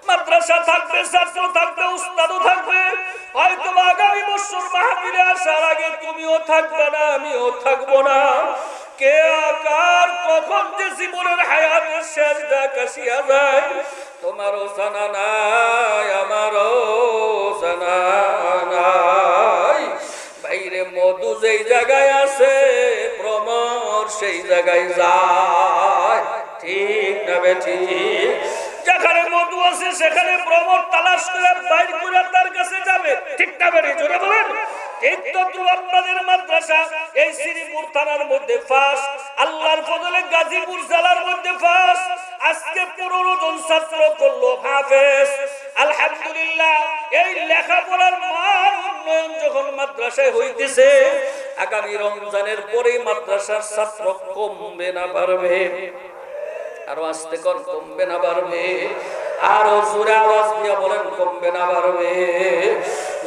মাদ্রাসা থাকবে, ছাত্র থাকবে, উস্তাদও থাকবে। হয়তো আগামী বছর মাহফিলে আসার আগে তুমিও থাকবে না, আমিও থাকবো না। কে আকার কখন যে জীবনের হায়াতের শেষ ডাক আসিয়া যায় তোমারও জানা নাই, আমারও জানা নাই। বাইরে মধু যেই জায়গায় আছে ভ্রমর সেই জায়গায় যায়, ঠিক না বেঠিক? যেখানে মধু আছে সেখানে ভ্রমর তালাশ করে বাইর করে তার কাছে যাবে, ঠিক না বেঠিক? জোরে বলেন। ঠিক তো আপনাদের মাদ্রাসা এই শ্রীপুর থানার মধ্যে ফার্স্ট, আল্লাহর ফজলে গাজীপুর জেলার মধ্যে ফার্স্ট। আজকে 15 জন ছাত্র করলো হাফেজ। আলহামদুলিল্লাহ। এই লেখাপড়ার মান উন্নয়ন যখন মাদ্রাসায় হইতেছে, আগামী রমজানের পরে মাদ্রাসার ছাত্র কমবে না বাড়বে? আরো আস্তে কোন কমবে না বাড়বে? আরো জোরে আওয়াজ দিয়ে বলেন কমবে না বাড়বে?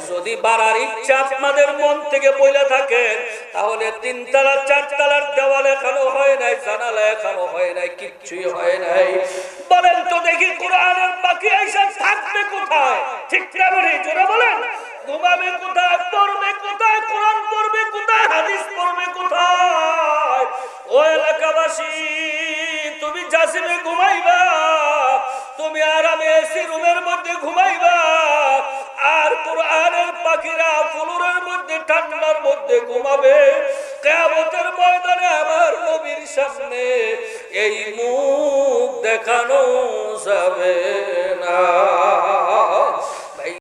যদি বাড়ার ইচ্ছা আপনাদের মন থেকে বইলা থাকেন তাহলে 3 তলা 4 তলার দেওয়াল এখনো হয় নাই, জানালা এখনো হয় নাই, কিচ্ছুই হয় নাই। বলেন তো দেখি কোরআনের বাকি আইসা থাকবে কোথায়? ঠিক না বলি? জোরে বলেন। ঘুমাবে কোথায়? পড়বে কোথায়? কোরআন পড়বে কোথায়? হাদিস পড়বে কোথায়? ও এলাকাবাসী, তুমি জাসিমে ঘুমাইবা, তুমি আরামে এসি রুমের মধ্যে ঘুমাইবা, আর কোরআনের পাখিরা ফুলুরের মধ্যে ঠান্ডার মধ্যে ঘুমাবে। কিয়ামতের ময়দানে আমার নবীর সামনে এই মুখ দেখানো যাবে না।